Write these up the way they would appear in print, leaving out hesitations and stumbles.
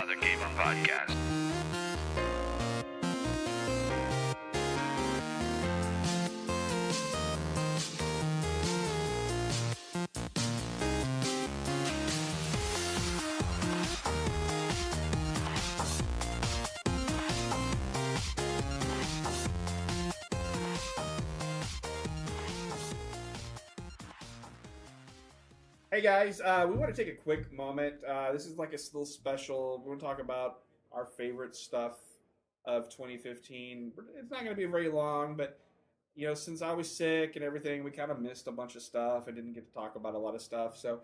Father Gamer Podcast. Hey guys, we want to take a quick moment. This is like a little special. We're going to talk about our favorite stuff of 2015. It's not going to be very long, but you know, since I was sick and everything, we kind of missed a bunch of stuff and didn't get to talk about a lot of stuff. So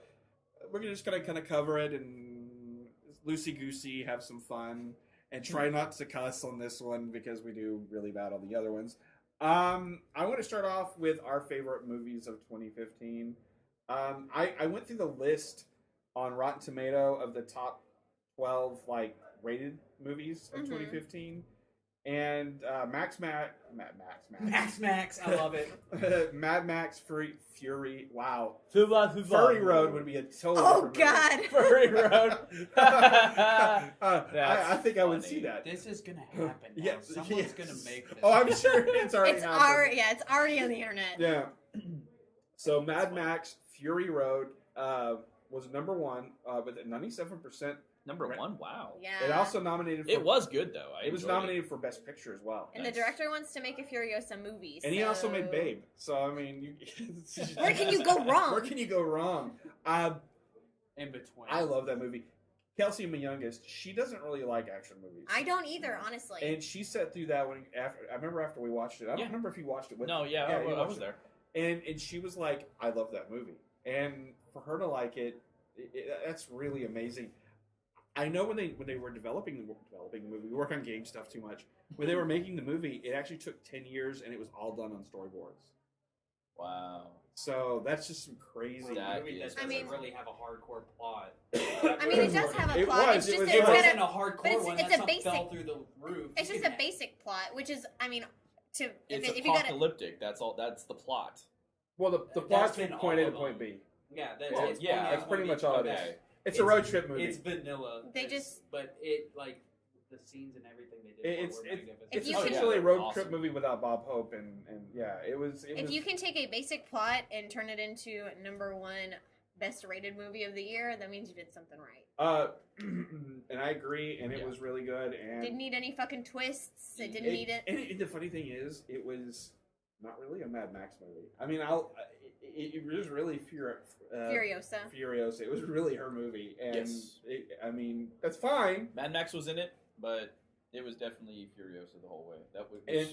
we're just going to kind of cover it and loosey-goosey, have some fun, and try not to cuss on this one because we do really bad on the other ones. I want to start off with our favorite movies of 2015. I went through the list on Rotten Tomato of the top 12 rated movies of 2015, and Max, I love it. Mad Max Fury. Wow, Furry Road would be a totally. God, Furry Road. I think I would see that. This is gonna happen. Now. Yeah, Someone's gonna make this. Oh, I'm sure it's already happened. It's already on the internet. Yeah. So Mad Max Fury Road was number one with a 97%. Number one? Wow. Yeah. It also nominated. It was good though. It was nominated for Best Picture as well. And the director wants to make a Furiosa movie. And he also made Babe. So I mean, where can you go wrong? Where can you go wrong? In between. I love that movie. Kelsey, my youngest, she doesn't really like action movies. I don't either, honestly. And she sat through that I remember after we watched it. I don't remember if you watched it with me. No, yeah, I was there. And she was like, I love that movie. And for her to like it, that's really amazing. I know when they were developing the movie, we work on game stuff too much. When they were making the movie, it actually took 10 years and it was all done on storyboards. Wow. So that's just some crazy. That movie that doesn't really have a hardcore plot. I mean, it does have a plot. It It's was a hardcore one. It's that a basic. Fell through the roof. It's just a basic plot, which is, I mean, It's if you got apocalyptic. That's all. That's the plot. Well, the plot's from point A to point B. Yeah, that's pretty much all it is. It's a road trip movie. It's vanilla. But it the scenes and everything they did. It's essentially a road trip movie without Bob Hope, and yeah, it was. If you can take a basic plot and turn it into number one best rated movie of the year, that means you did something right. And I agree, and it was really good. And didn't need any fucking twists. It didn't need it. And the funny thing is, it was not really a Mad Max movie. I mean, it was really Furiosa. Furiosa. It was really her movie, and yes. I mean, that's fine. Mad Max was in it, but it was definitely Furiosa the whole way.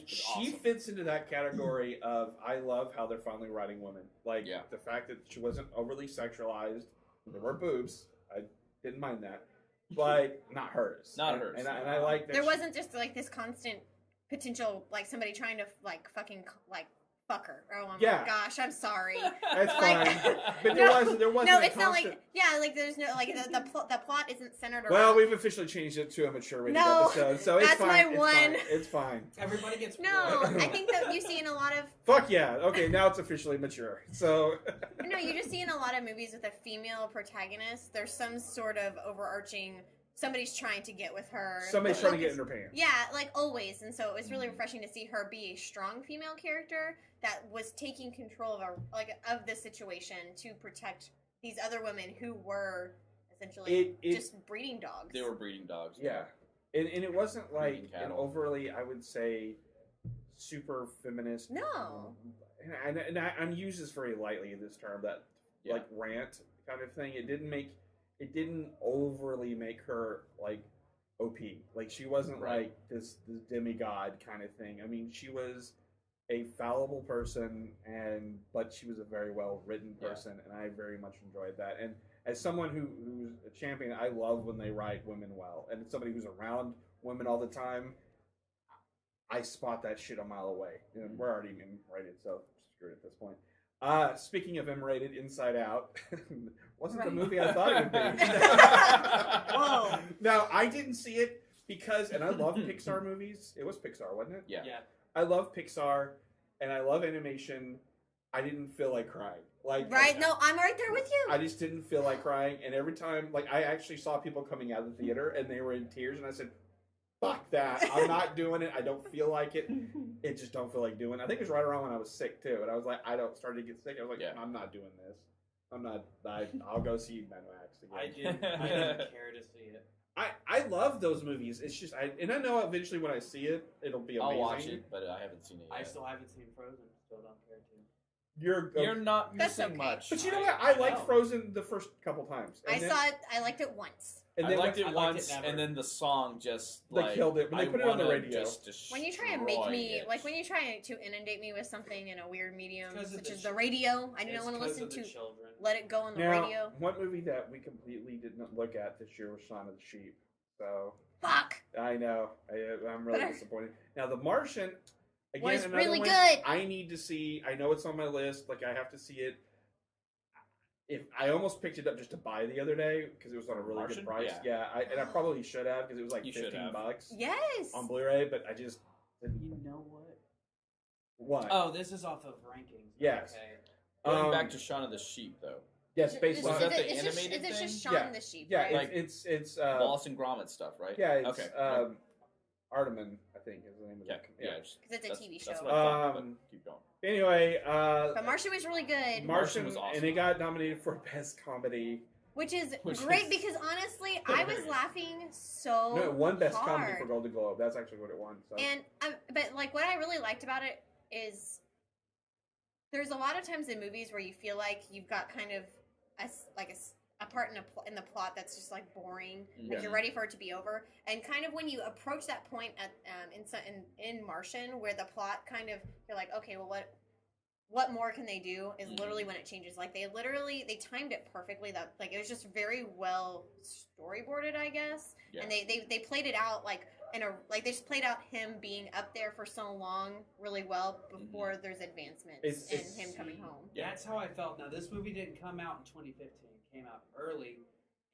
She awesome. fits into that category of I love how they're finally writing women. Like the fact that she wasn't overly sexualized. There were boobs. I didn't mind that, but not hers. Not hers. And I like that. There wasn't just like this constant potential, like somebody trying to fucking fuck her. Oh my gosh, I'm sorry. That's fine. But there wasn't. No, it's not like there's no the plot isn't centered around. Well, we've officially changed it to a mature rated episode, so it's that's fine. my one. It's fine. Everybody gets I think that you see in a lot of. Fuck yeah! Okay, now it's officially mature. So. No, you just see in a lot of movies with a female protagonist, there's some sort of overarching. Somebody's trying to get with her. Somebody's trying to get in her pants. Yeah, like always. And so it was really refreshing to see her be a strong female character that was taking control of the situation to protect these other women who were essentially just breeding dogs. They were breeding dogs. Yeah. And it wasn't like an overly, I would say, super feminist. No. And I'm used this very lightly, this term, that like rant kind of thing. It didn't overly make her like OP. Like she wasn't like this demigod kind of thing. I mean, she was a fallible person, but she was a very well written person, and I very much enjoyed that. And as someone who's a champion, I love when they write women well. And as somebody who's around women all the time, I spot that shit a mile away. And we're already M-rated, so screw it at this point. Speaking of M-rated, Inside Out wasn't the movie I thought it would be. Whoa! Now, I didn't see it because, and I love Pixar movies. It was Pixar, wasn't it? Yeah. I love Pixar, and I love animation. I didn't feel like crying. Like, Right? No, I'm right there with you. I just didn't feel like crying, and every time, like, I actually saw people coming out of the theater, and they were in tears, and I said, "Fuck that! I'm not doing it. I don't feel like it. It just don't feel like doing it." I think it was right around when I was sick too, and I was like, started to get sick. I was like, "I'm not doing this. I'm not. I'll go see Mad Max again." I didn't care to see it. I love those movies. It's just I know eventually when I see it, it'll be amazing. I'll watch it, but I haven't seen it yet. I still haven't seen Frozen. Still don't care to. You're not That's missing okay. much. But you know what? I liked Frozen the first couple times. I saw it. I liked it once. And I then liked when- it once, and then the song just They killed it when they I put it on the wanna radio. just When you try and make destroy me, it. like when you try to inundate me with something in a weird medium, Because of such the as the radio, I do not It's want to 'cause listen of the to children. Let It Go on the Now, radio. one movie that we completely did not look at this year was Shaun of the Sheep. So Fuck. I know I'm really disappointed. Now, The Martian again, Was another really one good. I need to see. I know it's on my list. Like I have to see it. If I almost picked it up just to buy the other day because it was on a really Martian? good price. Yeah. And I probably should have because it was like You should have. $15 Yes. on Blu-ray. But I just didn't. You know what? What? Oh, this is off of rankings. Yes. Okay. Going back to Shaun of the Sheep, though. Yes, based Was on that the it's animated just, thing? It's just Shaun Yeah. the Sheep, yeah, right? Like- it's Wallace and Gromit stuff, right? yeah, it's Okay. Artemin, I think is the name of Yeah, it. yeah. Because it's a that's- TV That's show. what I thought, Um, but keep going. Anyway, But Martian was really good. Martian was awesome. and it got nominated for Best Comedy. Which is Which great is because honestly, I was laughing so No, it won Best hard. Comedy for Golden Globe. That's actually what it won. So. And but like what I really liked about it is there's a lot of times in movies where you feel like you've got kind of a part in the plot that's just like boring. Like Yeah. you're ready for it to be over. And kind of when you approach that point at in Martian where the plot kind of you're like, okay, well what more can they do is literally when it changes. Like they timed it perfectly. That like it was just very well storyboarded, I guess. Yeah. And they played it out like they just played out him being up there for so long really well before there's advancements It's- and him coming home. Yeah. That's how I felt. Now, this movie didn't come out in 2015. It came out early.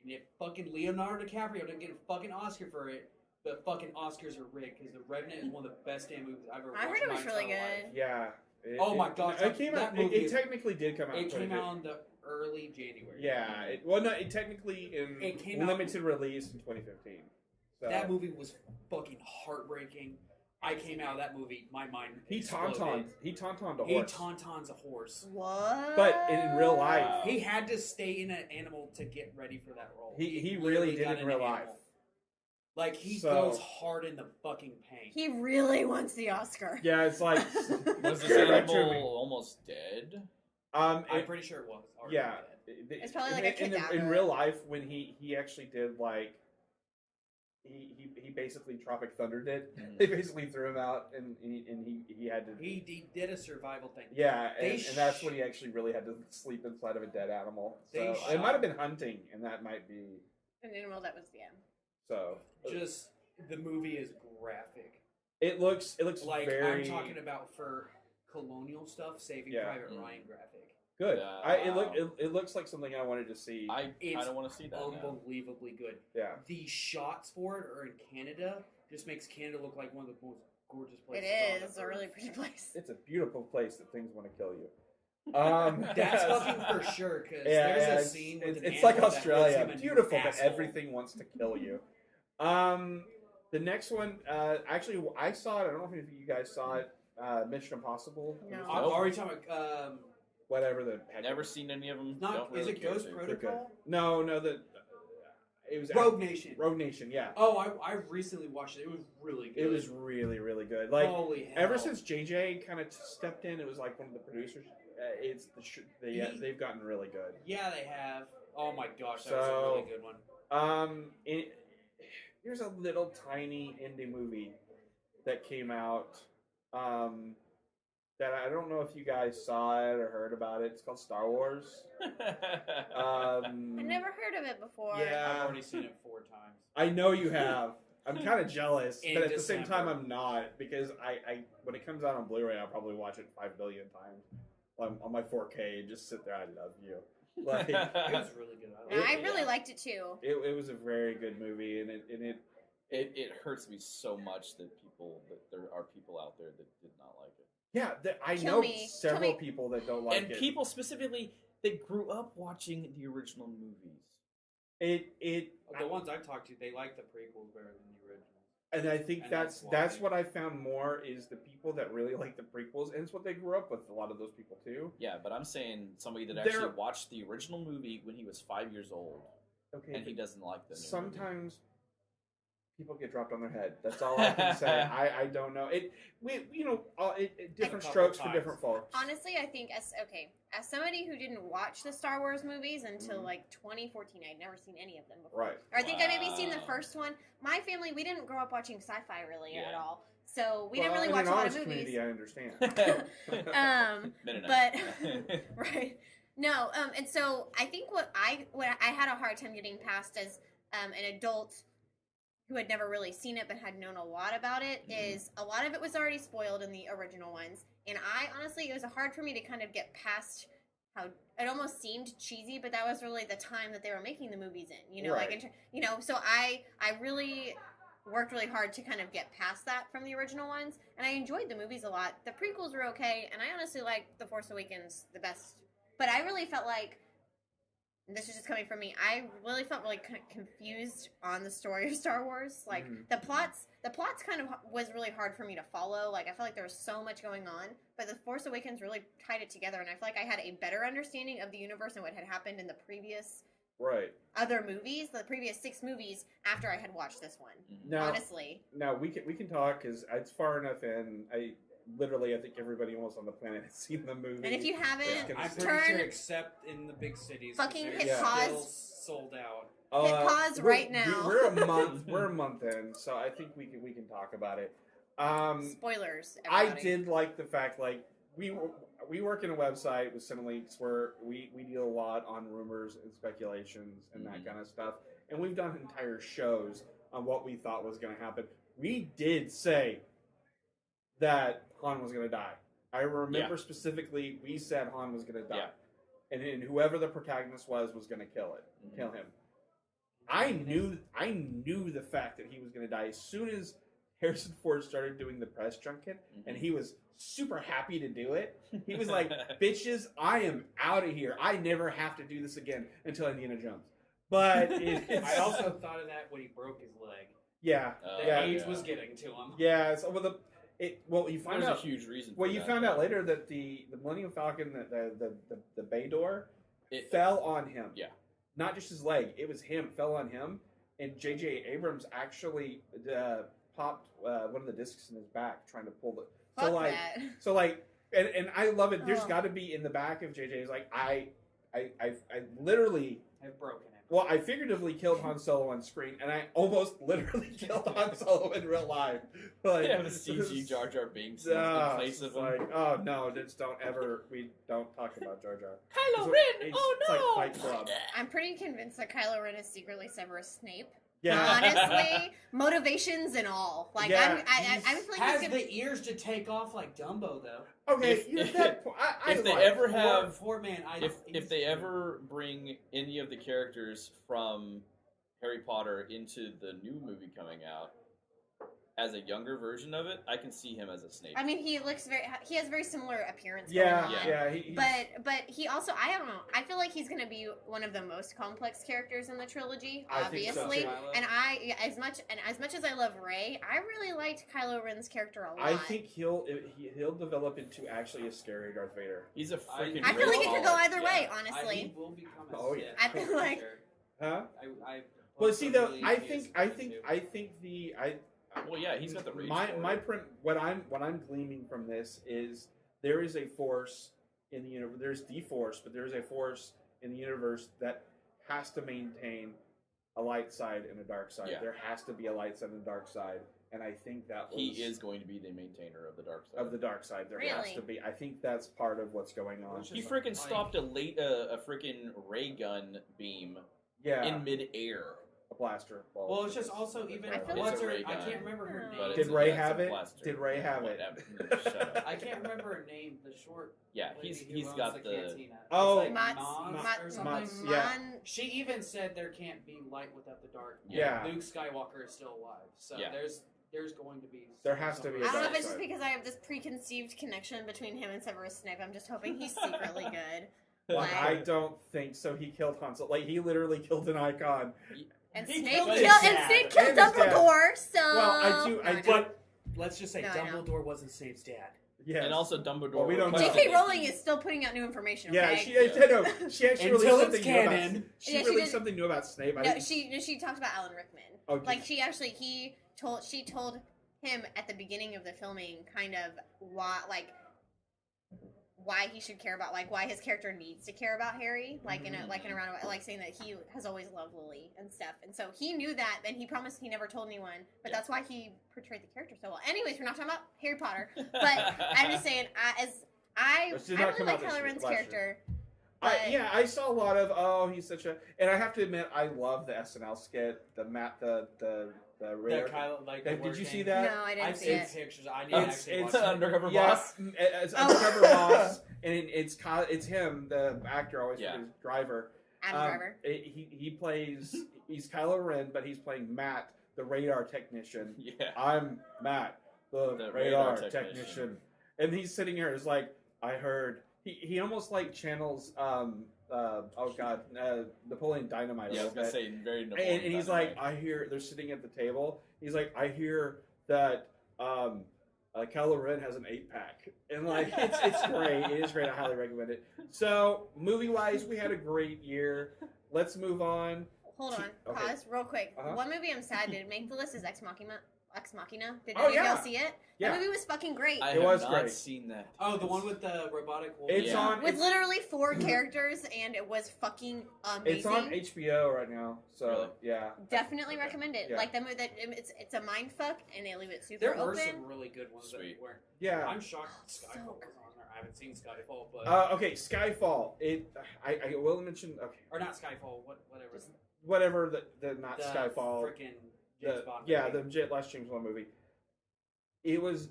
And if fucking Leonardo DiCaprio didn't get a fucking Oscar for it, the fucking Oscars are rigged because The Revenant is one of the best damn movies I've ever watched. I heard it was in my really entire good. life. Yeah. Oh my gosh, It came that out. movie It is- technically did come out. It came 2015. out in the early January. Yeah. It technically in It came out- limited release in 2015. So. That movie was fucking heartbreaking. I came out of that movie, my mind He exploded. tauntauned a He horse. tauntauns a horse. What? But in real life, He had to stay in an animal to get ready for that role. he really literally did got in an real animal. life. Like he So- goes hard in the fucking paint. he really wants the Oscar. Yeah, it's like Was this Give it back to animal me. almost dead? I'm pretty sure it was. already Yeah. dead. It's probably like a in cadaver. real life when he actually did like he basically Tropic Thundered it. Mhm. They basically threw him out and he had to He did a survival thing. yeah They and that's when he actually really had to sleep inside of a dead animal. They So shot- it might have been hunting and that might be An animal that was so Just the movie is graphic. it looks Like very I'm talking about for colonial stuff, Saving Yeah. Private Mm. Ryan graphic. good. Wow. It looks like something I wanted to see. I kind It's of want to see that. now. Unbelievably good. Yeah. The shots for it are in Canada. Just makes Canada look like one of the most gorgeous it places. on is the a really earth. pretty place. It's a beautiful place that things want to kill you. That's fucking for sure. Because Yeah, there's a it's, scene with it's, an it's like animal that looks Australia, him a new beautiful, but asshole. everything wants to kill you. The next one, actually, I saw it. I don't know if you guys saw it. Mission Impossible. No. I'm Nope. already talking about. Whatever the heck. Never seen any of them. Not don't is really it care Ghost to. They're good. Protocol? No, it was Rogue Nation. Rogue Nation, yeah. Oh, I recently watched it. It was really good. It was really, really good. Like holy hell. ever since JJ kind of stepped in, it was like one of the producers. It's they've gotten really good. Yeah, they have. Oh my gosh, that was a really good one. Here's a little tiny indie movie that came out. That I don't know if you guys saw it or heard about it. It's called Star Wars. I never heard of it before. Yeah. I've already seen it 4 times. I know you have. I'm kind of jealous, In but at the same time, December. I'm not because I when it comes out on Blu-ray, I'll probably watch it 5 billion times on my 4K and just sit there. I love you. Like It was really good. And I It- really liked it too. it was a very good movie, and It hurts me so much that there are people out there that did not like it. Yeah, I Kill know me. several Kill me. people that don't like And it. people specifically that grew up watching the original movies. The ones I've talked to, they like the prequels better than the originals. And I think And that's that's why. what I found more is the people that really like the prequels, and it's what they grew up with. A lot of those people too. Yeah, but I'm saying somebody that They're- actually watched the original movie when he was 5 years old, Okay, and he doesn't like the new movie. sometimes people get dropped on their head. That's all I can say. I don't know it. Different couple strokes for times. different folks. Honestly, I think as somebody who didn't watch the Star Wars movies until Mhm. like 2014, I'd never seen any of them before. Right. Or I think I maybe seen the Wow. first one. My family, we didn't grow up watching sci-fi really at Yeah. all, so we Well, didn't really in watch a lot of honest movies. community, I understand. Mennonite. Right. No, and so I think what I had a hard time getting past as an adult who had never really seen it but had known a lot about it is a lot of it was already spoiled in the original ones, and it was hard for me to kind of get past how it almost seemed cheesy, but that was really the time that they were making the movies in, Right. so I really worked really hard to kind of get past that from the original ones, and I enjoyed the movies a lot. The prequels were okay, and I honestly liked The Force Awakens the best, but I really felt like, and this is just coming from me, I really felt really confused on the story of Star Wars. Like, the plots kind of was really hard for me to follow. Like, I felt like there was so much going on, but The Force Awakens really tied it together, and I feel like I had a better understanding of the universe and what had happened in the previous Right. other movies, the previous 6 movies, after I had watched this one. Now, Honestly. now we can talk because it's far enough in. I think everybody almost on the planet has seen the movie. And if you haven't, Yeah. I'm pretty turn sure, except in the big cities, 'cause fucking they're hit Yeah. still pause. sold out. hit pause we're- right now. We're a month in, so I think we can talk about it. Spoilers. I Everybody. did like the fact, like, we work in a website with Cineleaks where we deal a lot on rumors and speculations and that kind of stuff, and we've done entire shows on what we thought was going to happen. We did say that Han was going to die. I remember specifically we said Han was going to die, and then whoever the protagonist was going to kill him. I knew the fact that he was going to die as soon as Harrison Ford started doing the press junket, and he was super happy to do it. He was like, "Bitches, I am out of here. I never have to do this again until Indiana Jones." But I also thought of that when he broke his leg. yeah, The age was getting to him. yeah. So you find There's out a huge reason. Well, for you that, found though. out later that the Millennium Falcon, the bay door, It fell on him. Yeah. Not just his leg; it was him. Fell on him, and J.J. Abrams actually popped one of the discs in his back, trying to pull it. Fuck that. And I love it. There's Oh. got to be in the back of JJ's like I literally. I've broken him. Well, I figuratively killed Han Solo on screen, and I almost literally killed Han Solo in real life. Like, Yeah, the CG Jar Jar Binks in place of him. like, oh no, just we don't talk about Jar Jar. Kylo It's- Ren! it's- Oh it's no! like Fight Club. I'm pretty convinced that Kylo Ren is secretly Severus Snape. Yeah, Honestly, motivations and all. Like, Yeah, I'm feeling Has he's the ears to take off like Dumbo, though. okay. If- That I if they like- ever have, Poor man. if they ever bring any of the characters from Harry Potter into the new movie coming out as a younger version of it, I can see him as a Snape. I mean, he has very similar appearance yeah, going on. yeah, he's- But he also, I don't know, I feel like he's going to be one of the most complex characters in the trilogy, I think so, obviously. too. And as much as I love Rey, I really liked Kylo Ren's character a lot. I think he'll develop into actually a scary Darth Vader. He's a freaking. I feel like it could go either Yeah. way, He honestly. will become a Oh, Sith. yeah. I feel like- Huh? I Well, see though, believe I he is think going Well, yeah, he's got the rage. my what I'm gleaming from this is there is a force in the universe. There's the force, but there is a force in the universe that has to maintain a light side and a dark side. Yeah. There has to be a light side and a dark side, and I think that He was is going to be the maintainer of the dark side. of the dark side. There has Really? to be. I think that's part of what's going on. He freaking stopped a freaking ray gun beam Yeah, in midair. a blaster. Well, it's just also even I feel what's like- her? It's a I ray can't gun. remember her But name. Did Ray it's have a it? blaster. Did Ray have it? Whatever. Shut up. I can't remember her name. The short. Yeah, lady he's who owns got the. cantina. Oh, It's like Mats, Mons or something. Mats, yeah. She even said there can't be light without the dark. Yeah. Luke Skywalker is still alive. So Yeah. there's there's going to be. There has to be a I don't know if dark it's just side. because I have this preconceived connection between him and Severus Snape. I'm just hoping he's secretly good. Well, Like- I don't think so. He killed Han Solo. Like, he literally killed an icon. And He Snape killed killed, his and dad. Snape killed And his dad. Dumbledore. So Well, I do. But let's just say No, I know. Dumbledore wasn't Snape's dad. Yes. And also Dumbledore. Well, we don't know. requested J.K. it. Rowling is still putting out new information. Yeah, Okay? she actually Until released it's something new about. canon. She Yeah, she released did- something new about Snape. I No, didn't- she talked about Alan Rickman. Okay. Like she told him at the beginning of the filming kind of why he should care about, like, why his character needs to care about Harry, like in a roundabout, like saying that he has always loved Lily and stuff, and so he knew that, and he promised he never told anyone, but that's why he portrayed the character so well. Anyways, we're not talking about Harry Potter, but I'm just saying, I Which did really not come like out this Kylo year, Ren's last year. character. But I saw a lot of he's such a, and I have to admit I love the SNL skit, the radar. Did you see that? no, I didn't I've see seen it. pictures. I need to It's actually watch an it. undercover Yeah, boss. it's Oh. undercover boss, and it's him, the actor, always Yeah. his driver. Adam Driver. He plays, he's Kylo Ren, but he's playing Matt, the radar technician. Yeah. I'm Matt, the radar radar technician. technician. And he's sitting here, it's like, I heard, he almost like channels, Napoleon Dynamite. Yeah, I a was little gonna bit. say very Napoleon And he's Dynamite. like, I hear, they're sitting at the table. He's like, I hear that Kylo Ren has an 8-pack. And like, it's great. It is great. I highly recommend it. So, movie-wise, we had a great year. Let's move on. Hold on, Okay. pause real quick. Uh-huh. One movie I'm sad didn't make the list is Ex Machina. Ex Machina. Did Oh, any of yeah. y'all see it? Yeah. That movie was fucking great. I It have was not great. seen that. Oh, the one with the robotic wolf. It's Yeah. on. With literally 4 characters, and it was fucking amazing. It's on HBO right now. So Really? yeah. Definitely Okay. recommend it. Yeah. Like that movie, it's a mind fuck, and they leave it super There were open. some really good ones Sweet. that weren't. Yeah. I'm shocked So Skyfall was good. on there. I haven't seen Skyfall, but Okay, Skyfall. I will mention. Okay, or not Skyfall. Whatever. Just- whatever the not The Skyfall. Frickin' James Bond. The last James Bond movie. It wasn't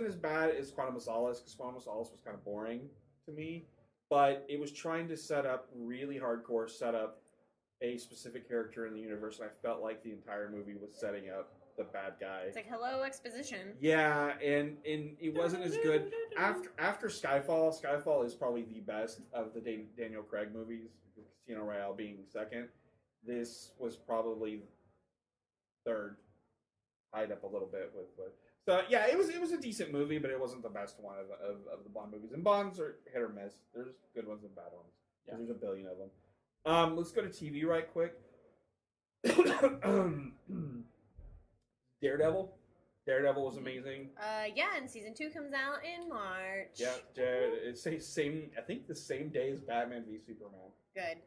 as bad as Quantum of Solace, because Quantum of Solace was kind of boring to me, but it was trying to set up a specific character in the universe, and I felt like the entire movie was setting up the bad guy. It's like hello exposition. Yeah, and it wasn't as good after Skyfall. Skyfall is probably the best of the Daniel Craig movies, Casino Royale being second. This was probably third, tied up a little bit with. So yeah, it was a decent movie, but it wasn't the best one of the Bond movies. And Bonds are hit or miss. There's good ones and bad ones. Yeah. There's a billion of them. Let's go to TV right quick. Daredevil. Daredevil was amazing. Yeah, and season 2 comes out in March. Yeah, it's the same. I think the same day as Batman v Superman. Good.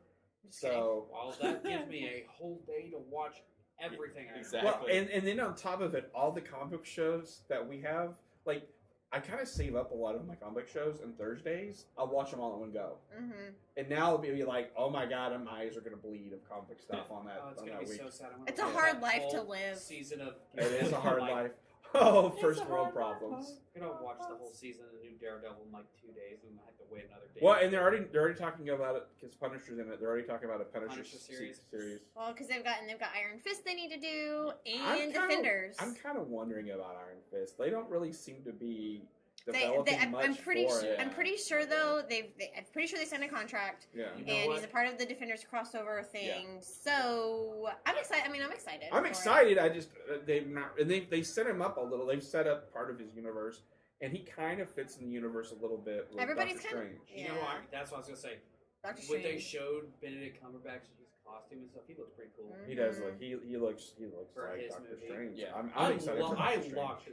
Just kidding. So Well, that gives me a whole day to watch everything. I Exactly. well, and then on top of it, all the comic book shows that we have, like, I kind of save up a lot of my comic book shows, and Thursdays I'll watch them all in one go. Mm-hmm. And now it'll be like, oh my god, my eyes are gonna bleed of comic book stuff on that Oh, it's on gonna that be week. so sad. I'm gonna It's a watch hard that life to whole live. Season of It is a hard like, life. Oh, It's first a world hard life, problems. I'm gonna watch the whole season of the new Daredevil in like 2 days, and I have to wait another day. Well, and they're already talking about it because Punisher's in it. They're already talking about a Punisher Punisher series. series. Well, because they've got Iron Fist they need to do, I'm and kinda- Defenders. I'm kind of wondering about Iron Fist. They don't really seem to be They- developing much I'm pretty for sure. it. I'm pretty sure though I'm pretty sure they signed a contract, Yeah. You know and what? he's a part of the Defenders crossover thing. So I'm excited. I mean, I'm excited. I'm for it. excited. I just they've not, and they set him up a little. They've set up part of his universe, and he kind of fits in the universe a little bit. With Everybody's Doctor kind of- Strange. You know Yeah. what? That's what I was gonna say. Doctor When they Strange. showed Benedict Cumberbatch's costume and stuff, he looks pretty cool. He does Mhm. look. He looks For like his Doctor movie. Strange. Yeah. I'm excited for Doctor I Strange. locked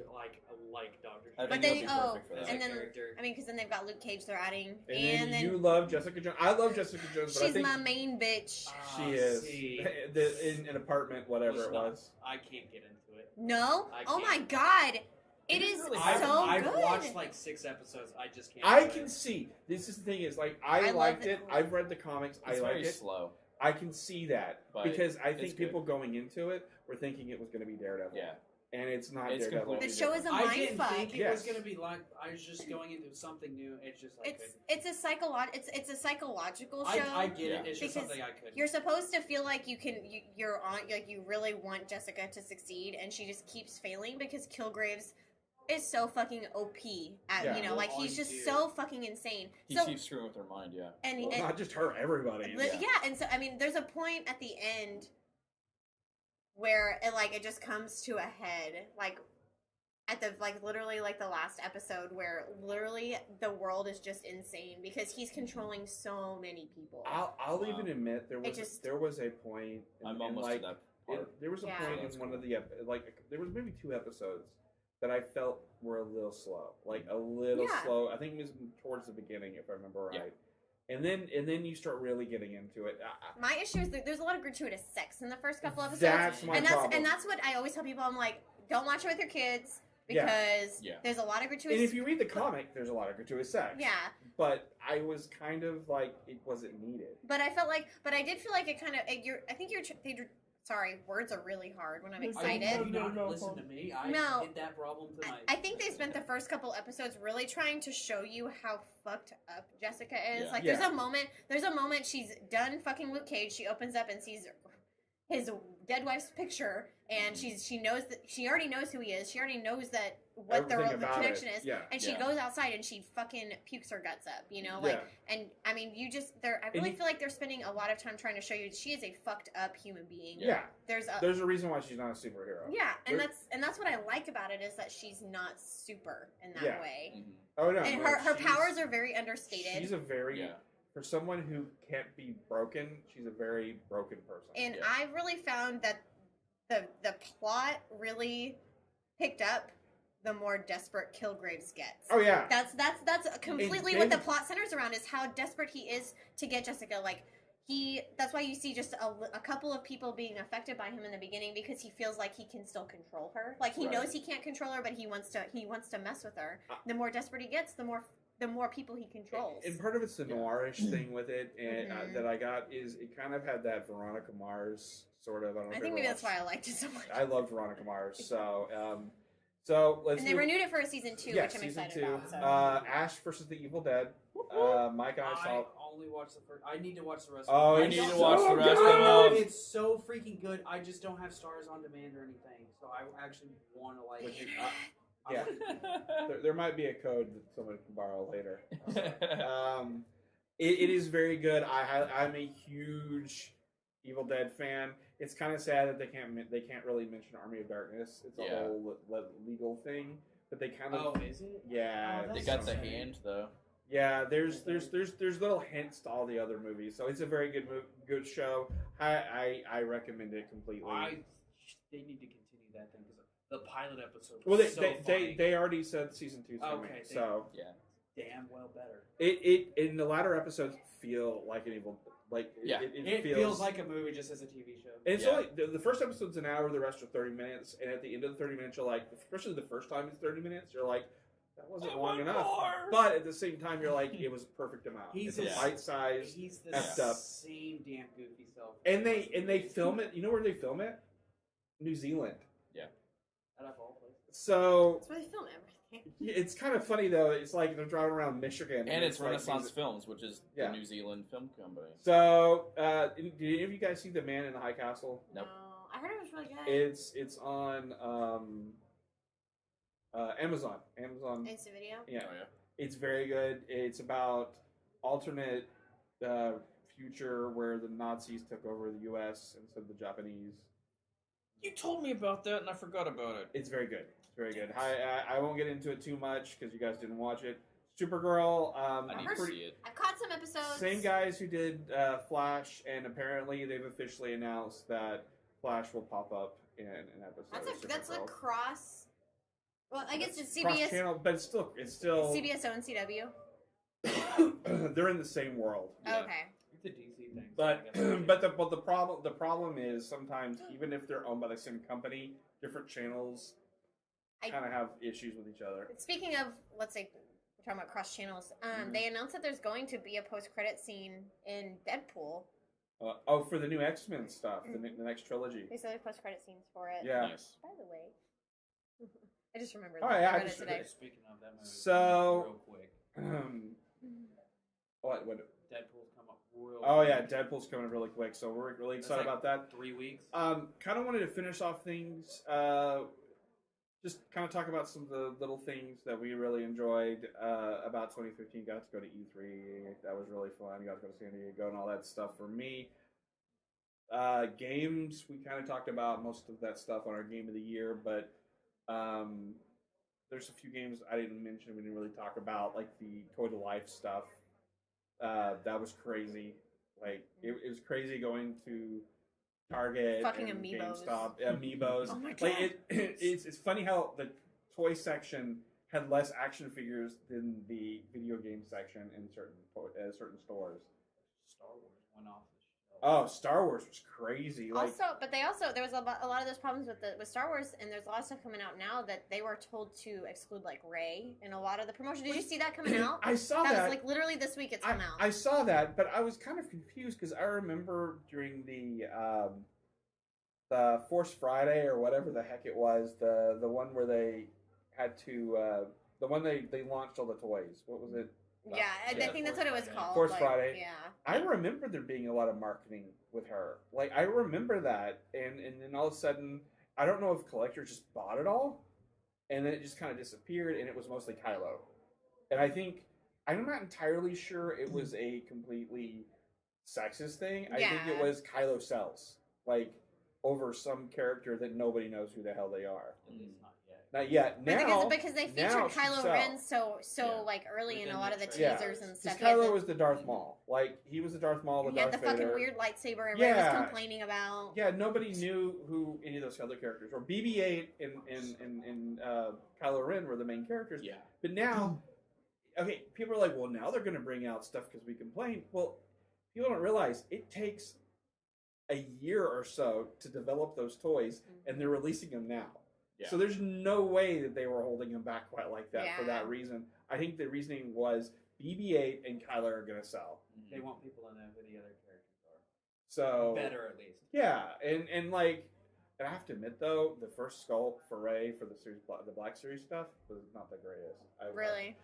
like Doctor I Strange. But think they- he'll be oh, perfect for that. As and a then- character. I mean, because then they've got Luke Cage they're adding, And then then you love Jessica Jones. I love Jessica Jones, but I she's think my main bitch. she is See, in an apartment, whatever Let's it not- was. I can't get into it. No? I Oh my can't. god! It is is really so I've good. watched like 6 episodes. I just can't. I do can it. see. This is the thing is like I I love liked it. it. I've read the comics. I It's like very it. slow. I can see that But because I it's think good. people going into it were thinking it was going to be Daredevil. Yeah. and it's not It's Daredevil. completely The show is a I mind didn't fuck. think it Yes. was gonna be like. I was just going into something new. It's just like It's a it's a psychological show. I get it. It's just Because something I couldn't. You're supposed to feel like you're on, like you really want Jessica to succeed, and she just keeps failing because Kilgraves is so fucking OP at Yeah. like he's just so fucking insane. He So keeps screwing with her mind. Yeah. and, Well, and not just her, everybody. and so I mean, there's a point at the end where it just comes to a head, like at the literally the last episode where literally the world is just insane because he's controlling so many people. I'll even admit there was a point. I'm almost to that part. There was a Yeah. point That's in one cool. of the there was maybe 2 episodes that I felt were a little slow, a little Yeah. slow. I think it was towards the beginning, if I remember right. Yeah. And then you start really getting into it. My issue is that there's a lot of gratuitous sex in the first couple episodes. That's my problem. And that's what I always tell people. I'm like, don't watch it with your kids Yeah. because Yeah. there's a lot of gratuitous. And if you read the comic, there's a lot of gratuitous sex. yeah, But I was kind of like, it wasn't needed. but I did feel like it kind of. I think sorry, words are really hard when I'm excited. Have you not listened to me? I No. hit that problem tonight. I think they spent the first couple episodes really trying to show you how fucked up Jessica is. Yeah. Like, there's a moment she's done fucking Luke Cage. She opens up and sees his dead wife's picture, and she knows that she already knows who he is. She already knows that what the Everything about connection it. is, Yeah. and she Yeah. goes outside and she fucking pukes her guts up. Yeah. And I mean, I really feel like they're spending a lot of time trying to show you she is a fucked up human being. Yeah. There's There's a reason why she's not a superhero. yeah, and There- that's what I like about it is that she's not super in that Yeah. way. Mhm. Oh no. And no, her she's- powers are very understated. She's a very Yeah. for someone who can't be broken, she's a very broken person. And Yeah. I really found that the plot really picked up the more desperate Kilgraves gets. Oh yeah. That's completely And what the David- plot centers around is how desperate he is to get Jessica. That's why you see just a couple of people being affected by him in the beginning because he feels like he can still control her. Like he Right. knows he can't control her, but he wants to mess with her. The more desperate he gets, the more people he controls. And part of it's the noirish thing with it, and Mhm. that I got is it kind of had that Veronica Mars sort of. I don't know. I if think you maybe ever that's why I liked it so much. I love Veronica Mars. So let's. And they move- renewed it for a season 2, Yes, which I'm season excited 2. about. So. Ash versus the Evil Dead. Mike and I saw. only watched the first. I need to watch the rest. Oh, of it. you I need don't- to watch the rest I know of it. it's so freaking good. I just don't have Stars on Demand or anything, so I actually want to like. Would you- I yeah. There might be a code that someone can borrow later. It is very good. I'm a huge Evil Dead fan. It's kind of sad that they can't really mention Army of Darkness. It's a Yeah. whole legal thing, but they kind of Oh, is it? yeah. Oh, They that's got the so hand though. Yeah, there's little hints to all the other movies, so it's a very good show. I recommend it completely. They need to continue that thing because the pilot episode. Well, Was so funny. they already said season 2's coming, Okay, so Yeah. damn well better. it in the latter episodes feel like an evil Yeah. It feels like a movie just as a TV show. And it's Yeah. only the first episode's an hour, the rest are 30 minutes, and at the end of the 30 minutes, you're like, especially the first time it's 30 minutes, you're like, that wasn't long enough. But at the same time, you're like, it was a perfect amount. He's it's a a- bite size, He's the effed up. same damn goofy self. and they film it. You know where they film it? New Zealand. Out of all places. So That's where they film everything. it's kind of funny though. It's like they're driving around Michigan, And it's like Renaissance these- Films, which is Yeah. the New Zealand film company. So did any of you guys see The Man in the High Castle? Nope. No, I heard it was really good. It's on Amazon. Instant video. Yeah. Oh, yeah. It's very good. It's about alternate future where the Nazis took over the U.S. instead of the Japanese. You told me about that, and I forgot about it. It's very good. It's very good. I won't get into it too much because you guys didn't watch it. Supergirl. I need to pretty- see it. I've caught some episodes. Same guys who did Flash, and apparently they've officially announced that Flash will pop up in an episode. That's a Supergirl. cross. Well, I guess it's Cross CBS. channel, but it's still CBS owns CW. they're in the same world. Yeah. Okay. It's a DC thing. But the problem is sometimes even if they're owned by the same company, different channels I- kind of have issues with each other. Speaking of, let's say, we're talking about cross channels. They announced that there's going to be a post-credit scene in Deadpool. For the new X-Men stuff, the next trilogy. They said there's post-credit scenes for it. Yeah. Nice. By the way, I just remembered Oh, that. yeah, I I read it just today. Speaking of that movie, So- real quick, What? Deadpool's come up real. Oh quick. yeah, Deadpool's coming really quick, so we're really excited like about that. 3 weeks. Kind of wanted to finish off things. Just kind of talk about some of the little things that we really enjoyed about 2015. Got to go to E3. That was really fun. Got to go to San Diego and all that stuff for me. Games, we kind of talked about most of that stuff on our Game of the Year, but there's a few games I didn't mention. We didn't really talk about, like the Toy to Life stuff. That was crazy. Like it was crazy going to Target, Fucking and amiibos. GameStop, amiibos. Oh my God. Like it's funny how the toy section had less action figures than the video game section in certain stores. Star Wars went off the shelf. Oh, Star Wars was crazy. Like, There was a lot of those problems with Star Wars, and there's a lot of stuff coming out now that they were told to exclude, like Rey in a lot of the promotion. Did you see that coming out? I saw That that. was like literally this week. It's come out. I saw that, but I was kind of confused because I remember during the Force Friday or whatever the heck it was, the one where they had to the one they launched all the toys. What was it? Yeah, I think that's what it was called. Force like, Friday. Yeah. I remember there being a lot of marketing with her. Like I remember that, and then all of a sudden, I don't know if collectors just bought it all, and then it just kind of disappeared, and it was mostly Kylo. And I think I'm not entirely sure it was a completely sexist thing. I think it was Kylo sells like over some character that nobody knows who the hell they are. At least not yet. Not yet. But Now, because they featured now she Kylo sells. Ren so Yeah. like early in Within a lot the of the trailer. teasers and Because stuff. He had Kylo was the Darth Maul. Like he was the Darth Maul, the he had Darth the fucking Vader. weird lightsaber everybody was Yeah. complaining about. Yeah, nobody knew who any of those other characters were. BB-8 and Kylo Ren were the main characters. Yeah. But now, okay, people are like, well, now they're going to bring out stuff because we complain. Well, people don't realize it takes a year or so to develop those toys, and they're releasing them now. Yeah. So there's no way that they were holding them back quite like that for Yeah. that reason. I think the reasoning was BB-8 and Kylo are going to sell. They want people to know who the other characters are. So Better, at least. yeah, and like, and I have to admit though, the first sculpt for Rey for the series, the Black Series stuff was not the greatest. Really?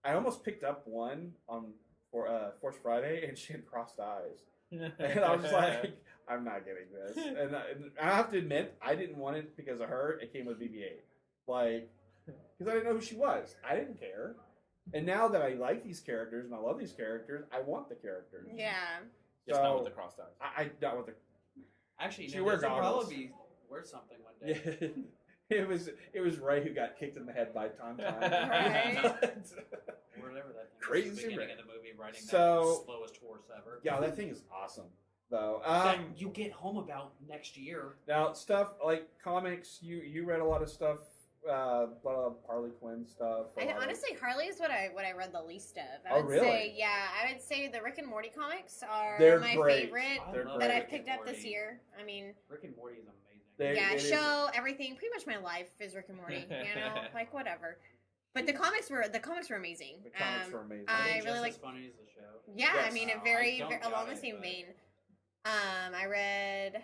I almost picked up one on Force Friday, and she had crossed eyes, and I was like, I'm not getting this. And I have to admit, I didn't want it because of her. It came with BB-8, like, because I didn't know who she was. I didn't care. And now that I like these characters and I love these characters, I want the characters. Yeah. Just So, not with the crossed eyes. I not with the. Actually, She no, wears this will goggles. probably be worth something one day. It was Ray who got kicked in the head by Tauntaun. Right. Or whatever that thing Crazy was at the beginning Ray. of the movie, riding So- that slowest horse ever. Yeah, that thing is awesome, though. That you get home about next year. Now stuff like comics, you read a lot of stuff, a lot of Harley Quinn stuff. a lot of- Honestly, Harley is what I read the least of. I Oh, would really? say, yeah, I would say the Rick and Morty comics are They're my great. favorite They're love that great. I've Rick picked and up this Morty. year. I mean, Rick and Morty is amazing. They- yeah, it is- show everything. Pretty much my life is Rick and Morty. You know, like whatever. But the comics were amazing. The comics were amazing. I Are they really just like- as funny as the show. Yeah, I Yes. mean, Oh, a very, I don't very got along the it, same but- vein. I read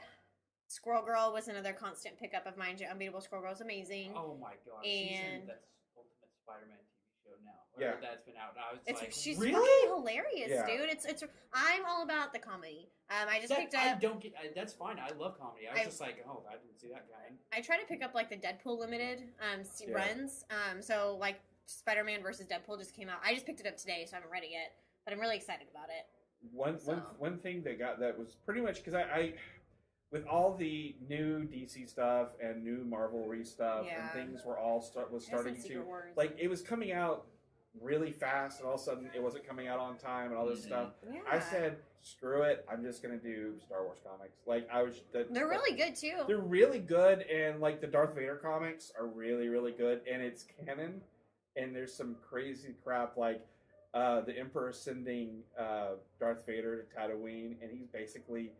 Squirrel Girl was another constant pickup of mine. Unbeatable Squirrel Girl is amazing. Oh my god, And- she's in that Ultimate Spider-Man TV show now. Yeah. That's been out. And I was It's like, she's really? fucking hilarious, Yeah. dude. It's I'm all about the comedy. I just That- picked I up. don't get. That's fine. I love comedy. I was I- just like, oh, I didn't see that coming. I try to pick up like the Deadpool limited Yeah. runs. So like Spider-Man versus Deadpool just came out. I just picked it up today, so I haven't read it yet. But I'm really excited about it. One thing that was pretty much because I with all the new DC stuff and new Marvel stuff Yeah. and things were all was starting Some to Secret Wars. like it was coming out really fast and all of a sudden it wasn't coming out on time and all this Mhm. stuff. Yeah. I said, screw it, I'm just gonna do Star Wars comics. Like I was They're really good too. They're really good, and like the Darth Vader comics are really, really good, and it's canon. And there's some crazy crap like the Emperor sending Darth Vader to Tatooine, and he's basically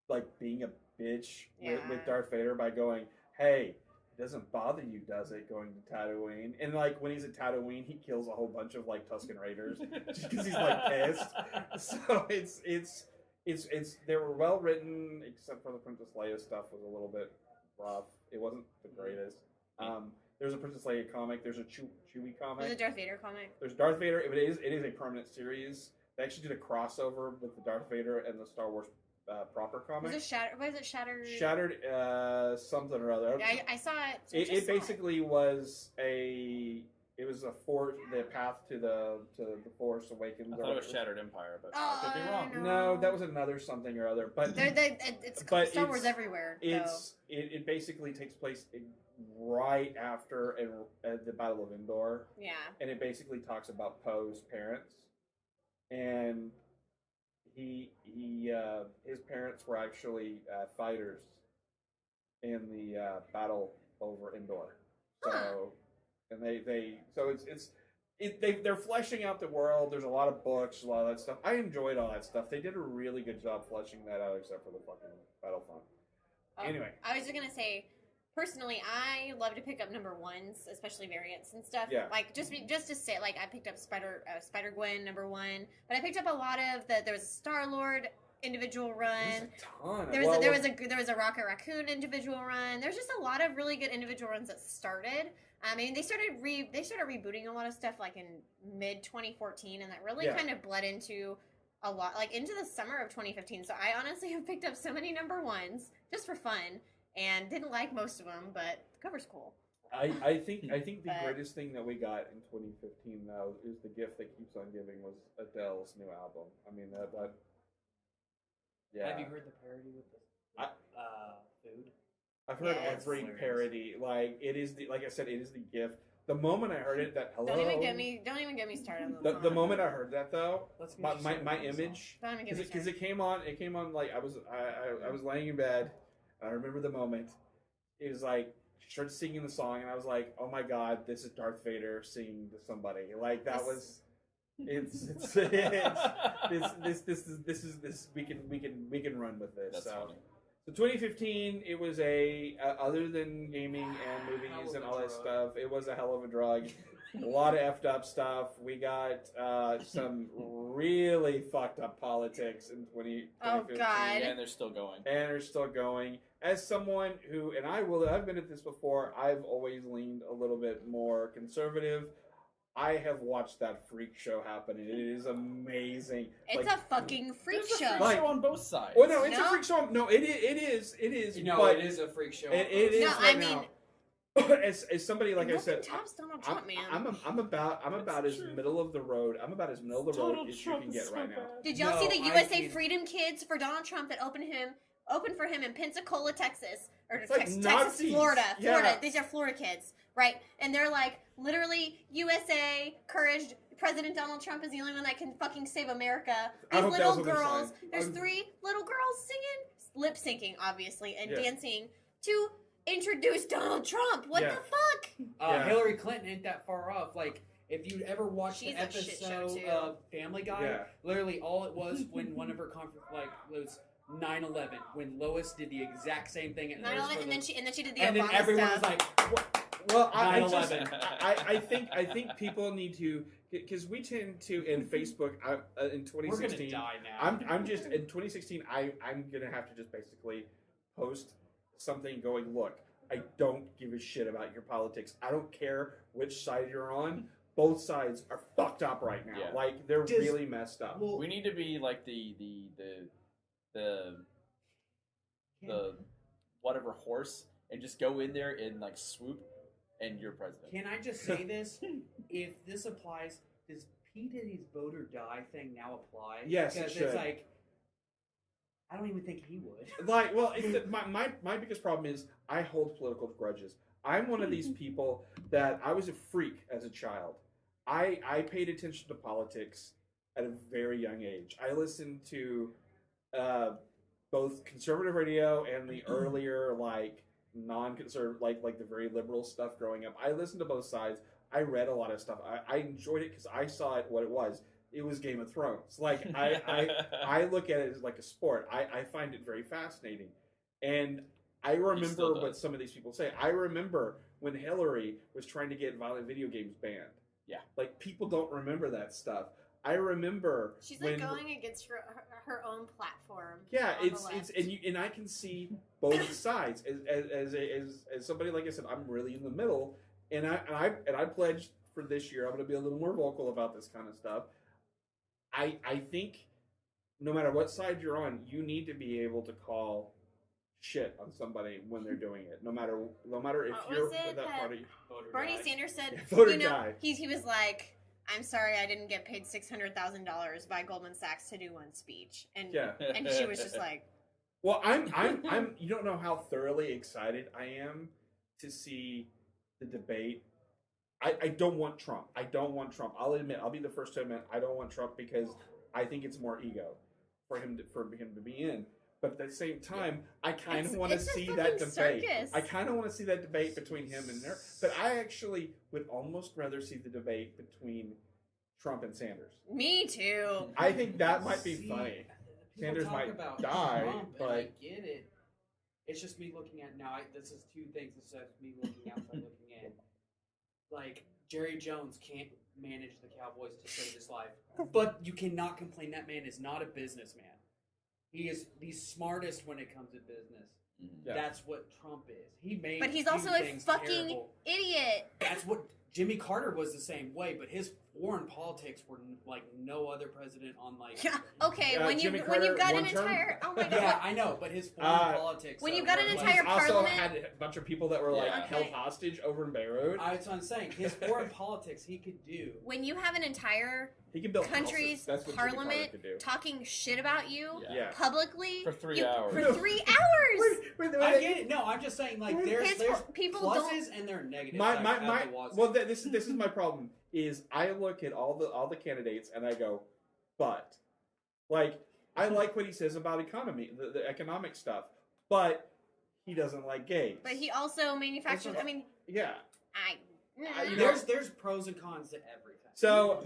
like being a bitch with Yeah. Darth Vader by going, "Hey, it doesn't bother you, does it, going to Tatooine?" And like when he's at Tatooine, he kills a whole bunch of like Tusken Raiders just because he's like pissed. So it's they were well written, except for the Princess Leia stuff was a little bit rough. It wasn't the greatest. There's a Princess Leia comic. There's a Chewie comic. There's a Darth Vader comic. There's Darth Vader. It is a permanent series. They actually did a crossover with the Darth Vader and the Star Wars proper comic. Was it Shattered? What is it? Shattered? Shattered something or other. I saw it. It basically was a. It was the path to the Force Awakens. I thought it was Shattered Empire, but Oh, I could be wrong. No, that was another something or other. But it's Star Wars everywhere. It basically takes place right after the Battle of Endor. Yeah. And it basically talks about Poe's parents, and his parents were actually fighters in the battle over Endor. So, and they're fleshing out the world. There's a lot of books, a lot of that stuff. I enjoyed all that stuff. They did a really good job fleshing that out, except for the fucking Battlefront. Anyway, I was just gonna say, personally, I love to pick up number ones, especially variants and stuff. Yeah. Like just to say, like I picked up Spider Gwen number 1, but I picked up a lot of there was a Star Lord individual run. There was a Rocket Raccoon individual run. There's just a lot of really good individual runs that started. I mean, they started rebooting a lot of stuff like in mid 2014, and that really kind of bled into a lot, like into the summer of 2015. So I honestly have picked up so many number ones just for fun, and didn't like most of them, but the cover's cool. I think the greatest thing that we got in 2015 though is the gift that keeps on giving was Adele's new album. I mean that yeah. Have you heard the parody with the food? I've heard Yes. every parody. Like it is like I said, it is the gift. The moment I heard it, that hello. Don't even get me started on The moment I heard that though, Let's get you my started image, Don't even get me because started. it came on like I was laying in bed. I remember the moment. It was like she started singing the song, and I was like, oh my god, this is Darth Vader singing to somebody. Like that was. It's this we can run with this. That's funny. So 2015, it was other than gaming and movies and all that stuff, it was a hell of a drug. A lot of effed up stuff. We got some really fucked up politics in 2015. Oh, God. And they're still going. And are still going. As someone who, and I've been at this before, I've always leaned a little bit more conservative. I have watched that freak show happen, and it is amazing. It's a fucking freak show. There's a freak show on both sides. Well, no, it's a No? freak show. No, it is. No, but it is a freak show. It is No, right I mean- now. As somebody like I said, Taps Donald Trump, man. I'm about as middle of the road. I'm about as middle of the road Donald as you Trump can is get so right now. bad. Did y'all No, see the I USA mean- Freedom Kids for Donald Trump that opened for him in Pensacola, Texas, or It's like Texas, Nazis. Florida. Yeah. These are Florida kids, right? And they're like literally USA courage. President Donald Trump is the only one that can fucking save America. I These hope that little was what they're girls. saying. There's 3 little girls singing, lip syncing, obviously, and Yeah. dancing to introduce Donald Trump. What Yeah. the fuck? Yeah. Hillary Clinton ain't that far off. Like, if you'd ever watched She's the a shit show, episode too. of Family Guy, Yeah. literally all it was when one of her was 9/11, when Lois did the exact same thing at 9/11, hers and then she did the and then Obama everyone stuff. was like, Well, 9/11. I think people need to, because we tend to in Facebook in "We're gonna 2016. die now." I'm just in 2016. I'm gonna have to just basically post something going, look, I don't give a shit about your politics. I don't care which side you're on. Both sides are fucked up right now. Yeah. Like they're really messed up. Well, We need to be like the whatever horse and just go in there and like swoop, and you're president. can I just say this? If this applies, does P. Diddy's vote or die thing now apply? Yes, it because should. it's like, I don't even think he would. Like, well, my biggest problem is I hold political grudges. I'm one of these people that I was a freak as a child. I paid attention to politics at a very young age. I listened to both conservative radio and the earlier like non-conservative, like the very liberal stuff growing up. I listened to both sides. I read a lot of stuff. I enjoyed it because I saw it what it was. It was Game of Thrones. Like I look at it as like a sport. I find it very fascinating, and I remember still what does. some of these people say. I remember when Hillary was trying to get violent video games banned. Yeah. Like people don't remember that stuff. I remember She's like going against her own platform. Yeah, on the it's left. and I can see both sides as somebody, like I said, I'm really in the middle, and I pledged for this year I'm going to be a little more vocal about this kind of stuff. I think no matter what side you're on, you need to be able to call shit on somebody when they're doing it. No matter if you're was it that party. Bernie Sanders said, Voter you know, guy. he was like, "I'm sorry, I didn't get paid $600,000 by Goldman Sachs to do one speech," and she was just like, "Well, I'm. You don't know how thoroughly excited I am to see the debate. I don't want Trump. I'll admit. I'll be the first to admit I don't want Trump because I think it's more ego for him to be in." But at the same time, I kind of want to see that debate. Circus. I kind of want to see that debate between him and her. But I actually would almost rather see the debate between Trump and Sanders. "Me too." I think that might be funny. Sanders might die, Trump, but and I get it. It's just me looking at now. This is two things. It's just me looking outside, looking in. Like Jerry Jones can't manage the Cowboys to save his life, but you cannot complain. That man is not a businessman. He is the smartest when it comes to business. Yeah. That's what Trump is. But he's also a fucking idiot. That's what Jimmy Carter was the same way, but his foreign politics were like no other president on like. Yeah. Okay, when you've got an entire oh my god. Yeah, I know, but his foreign politics. When you've got an He's entire also parliament, had a bunch of people that were like held hostage over in Beirut. That's what I'm saying. His foreign politics, he could do. When you have an entire he can build country's parliament talking shit about you publicly for 3 hours. For 3 hours. Wait, I get it. No, I'm just saying like there's people pluses and there are negatives. This is my problem. Is I look at all the candidates and I go, but like I like what he says about economy, the economic stuff, but he doesn't like gays. But he also manufactures. I mean, yeah. There's pros and cons to everything. So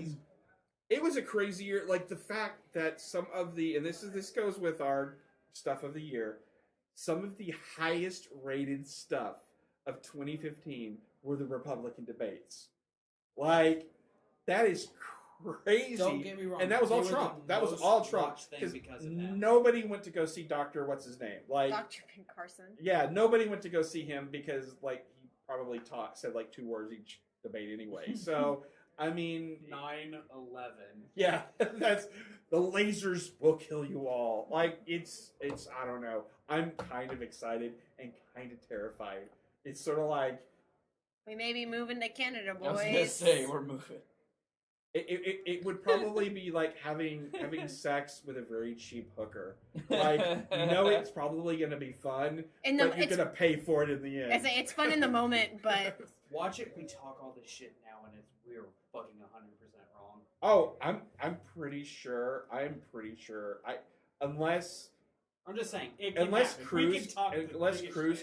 it was a crazy year. Like the fact that some of the and this goes with our stuff of the year. Some of the highest rated stuff of 2015 were the Republican debates. Like, that is crazy. Don't get me wrong. And that was all Trump. That was all Trump. Because nobody went to go see Dr. What's his name? Like Dr. Ben Carson. Yeah, nobody went to go see him because, like, he probably said, like, 2 words each debate anyway. So, I mean... 9/11. Yeah, that's... The lasers will kill you all. Like, it's I don't know. I'm kind of excited and kind of terrified. It's sort of like... We may be moving to Canada, boys. I was gonna say we're moving. It would probably be like having sex with a very cheap hooker. Like it's probably gonna be fun, but you're gonna pay for it in the end. It's fun in the moment, but watch it. We talk all this shit now, and we're fucking 100% wrong. Oh, I'm pretty sure. I'm just saying. Unless Cruz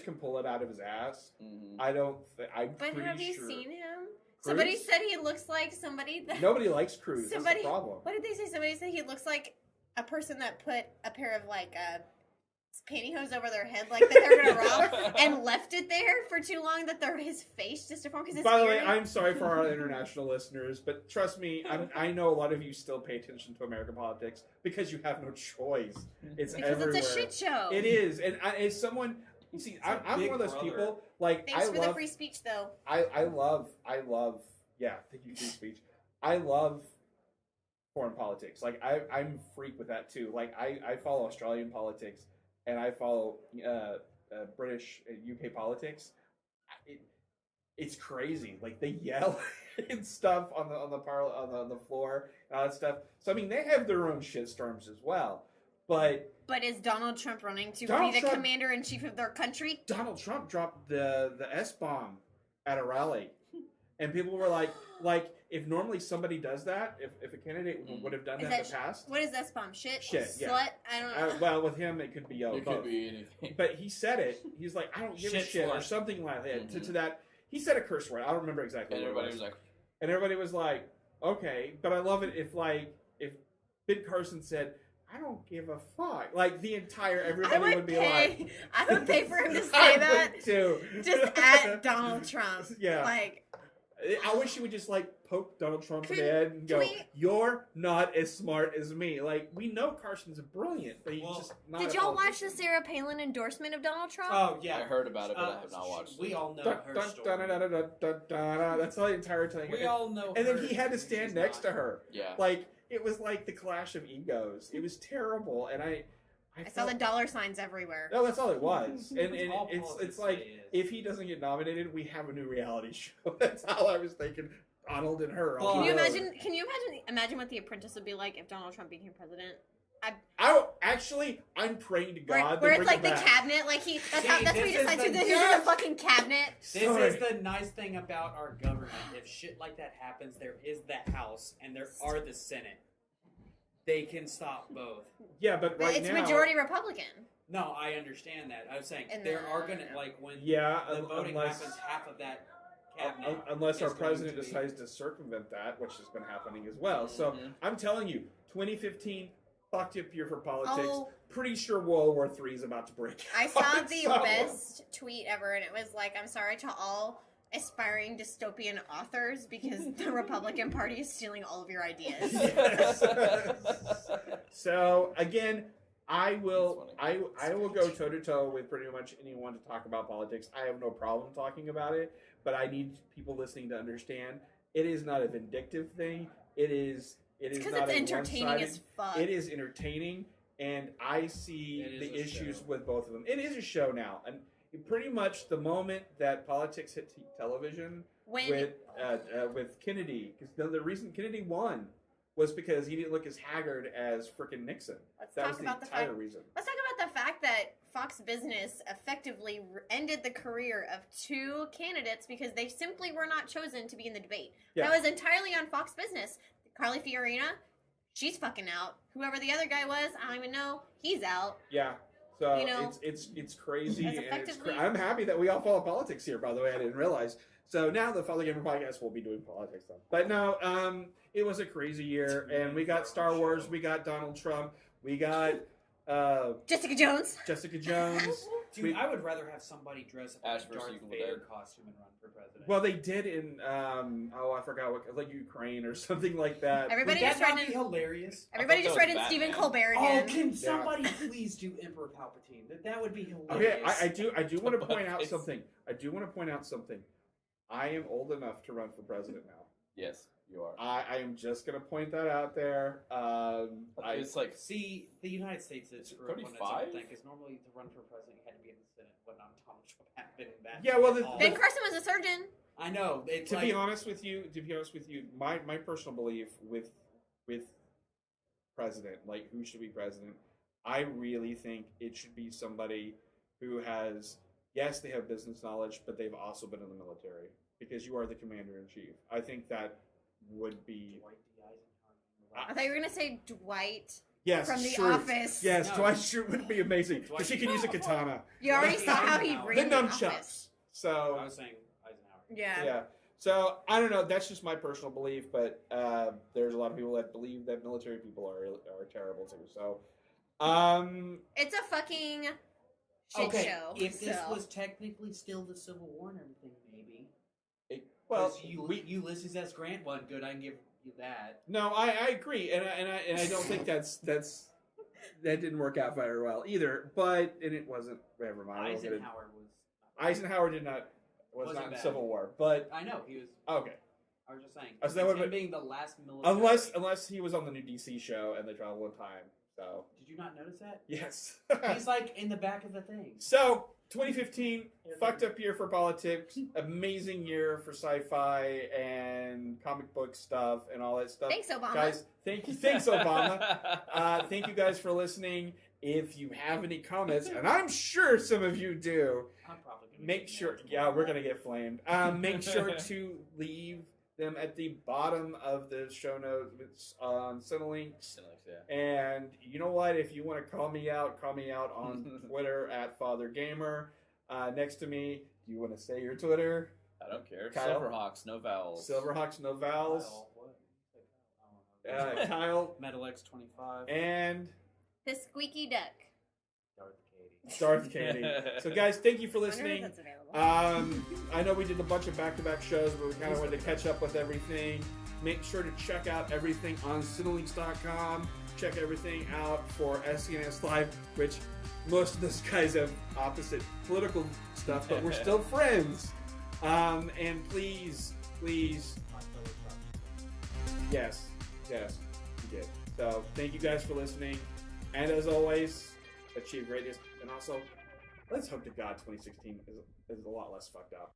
can pull it out of his ass, I don't. But have you seen him? Cruz? Somebody said he looks like somebody that nobody likes Cruz. That's the problem. What did they say? Somebody said he looks like a person that put a pair of like pantyhose over their head, like that they're gonna rob, and left it there for too long that his face just deformed. Because by the way, I'm sorry for our international listeners, but trust me, I know a lot of you still pay attention to American politics because you have no choice. It's everywhere. It's a shit show. It is, and as someone, you see, I'm one of those people. Like, thanks for the free speech, though. I love. Yeah, thank you, free speech. I love foreign politics. Like, I'm a freak with that too. Like, I follow Australian politics. And I follow British and UK politics. It's crazy. Like they yell and stuff on the floor and all that stuff. So I mean, they have their own shitstorms as well. But is Donald Trump running to be the commander in chief of their country? Donald Trump dropped the S-bomb at a rally, and people were like. If normally somebody does that, if a candidate would have done that in the past. What is S-bomb? Shit? Shit, yeah. Slut? I don't know. Well, with him, it could be both. Could be anything. But he said it. He's like, I don't give a shit, or something like that. Mm-hmm. To that, he said a curse word. I don't remember exactly what everybody it was. And everybody was like, okay. But I love it if Ben Carson said, I don't give a fuck. Like, everybody would be like... I would pay for him to say that. Too. Just at Donald Trump. Yeah. Like... I wish he would just like poke Donald Trump in the head and go, Tweet. "You're not as smart as me." Like we know Carson's brilliant, but he's Well, just not. Did a y'all watch the politician. Sarah Palin endorsement of Donald Trump? Oh yeah, I heard about it, but I have not watched We it. all know Dun, her dun, story. dun, dun, dun, dun, dun, dun. That's the entire thing. We all know. And then her he had to story. stand She's next not- to her. Yeah. Like it was like the clash of egos. It was terrible, and I I saw the dollar signs everywhere. No, that's all it was. And All it's politics like today is. if he doesn't get nominated, we have a new reality show. That's how I was thinking. Donald and her. Well, Can you together. imagine? Can you imagine what The Apprentice would be like if Donald Trump became president? I'm praying to Where, God. where they it's bring like it the back. cabinet, like he. That's See, what he this is decides. the- Who's in Yes! the fucking cabinet? This Sorry. is the nice thing about our government. If shit like that happens, there is the House and there are the Senate. They can stop both. Yeah, but right It's now, majority Republican. No, I understand that. I was saying And there are then- gonna like when Yeah, the voting unless happens, half of that cabinet. unless our is going president to be- decides to circumvent that, which has been happening as well. So Mhm. I'm telling you, 2015 fucked up year for politics. Oh. Pretty sure World War III is about to break. I saw out, the so- best tweet ever, and it was like, "I'm sorry to all aspiring dystopian authors because the Republican Party is stealing all of your ideas." Yes. So again, I will That's I will go toe to toe with pretty much anyone to talk about politics. I have no problem talking about it, but I need people listening to understand it is not a vindictive thing. It is It's because not it's a entertaining one-sided- as fuck. It is entertaining, and I see It is the a issues show. with both of them. It is a show now, and pretty much the moment that politics hit television When with Kennedy, because the reason Kennedy won was because he didn't look as haggard as frickin' Nixon. let's That talk was the about the entire fact. reason. Let's talk about the fact that Fox Business effectively ended the career of two candidates because they simply were not chosen to be in the debate. Yeah. That was entirely on Fox Business. Carly Fiorina, she's fucking out. Whoever the other guy was, I don't even know. He's out. Yeah. So You know, it's crazy. as And effectively- I'm happy that we all follow politics here. By the way, I didn't realize. So now the Father Gamer podcast will be doing politics stuff. But no, it was a crazy year, and we got Star Wars, we got Donald Trump, we got Jessica Jones. Jessica Jones. Dude, We- I would rather have somebody dress up Ash in a versus Darth Evil Vader Dead. costume and run for president. Well, they did in I forgot what, like Ukraine or something like that. Everybody would just that read not be in. hilarious? Everybody I just thought read that in was Stephen Batman. Colbert Oh, again. can somebody please do Emperor Palpatine? That would be Okay, hilarious. I do want to point out It's- something. I do want to point out something. I am old enough to run for president now. Yes, you are. I am just gonna point that out there. It's like See, the United States is Is it screwed when it's 35? own thing, because normally to run for president you had to be in the Senate, but not Donald Trump had been in that. Yeah, well, at all. Ben Carson was a surgeon. I know. It's to like, be honest with you, my personal belief with president, like who should be president, I really think it should be somebody who has, yes, they have business knowledge, but they've also been in the military because you are the commander in chief. I think that would be Dwight D. Eisenhower. I thought you were gonna say Dwight yes, from The Schrute. Office. Yes, No. Dwight Schrute would be amazing Dwight- because he could use a katana. You already Dwight saw how he Eisenhower. ran The the office. nunchucks. So I was saying Eisenhower. Yeah. yeah. So I don't know. That's just my personal belief, but there's a lot of people that believe that military people are terrible too. So, It's a fucking shit Okay, show. if this so. was technically still the Civil War and everything, maybe. well, 'Cause we Ulysses S. Grant won good. I can give you that. no, I agree, and I don't think that didn't work out very well either. But and it wasn't. Never mind. I won't get it. Eisenhower Eisenhower was Wasn't not in bad. Civil War, but I know he was. okay. I was just saying. Oh, so that it's would've him been- being the last military. Unless he was on the new DC show and they travel in time. So Did you not notice that? yes. He's like in the back of the thing. So, 2015, fucked up year for politics, amazing year for sci-fi and comic book stuff and all that stuff. Thanks, Obama. Guys, thank you. Thanks, Obama. Thank you guys for listening. If you have any comments, and I'm sure some of you do, I'm probably gonna make get sure, nailed yeah, tomorrow. we're going to get flamed. Make sure to leave them at the bottom of the show notes with Cinelinks. yeah. And you know what? If you want to call me out on Twitter at FatherGamer. Next to me, do you want to say your Twitter? I don't care. Kyle? Silverhawks, no vowels. Silverhawks, no vowels. Kyle, what? I don't know. Kyle, Metal X 25. and The squeaky duck. Darth Katy. Darth Katy. So, guys, thank you for I wonder if listening. that's available. I know we did a bunch of back-to-back shows, but we kind of wanted to catch up with everything. Make sure to check out everything on Cinelinks.com. Check everything out for SCNS Live, which most of those guys have opposite political stuff, but we're still friends. And please, yes, you did. So thank you guys for listening. And as always, achieve greatness. And also, let's hope to God 2016 is a lot less fucked up.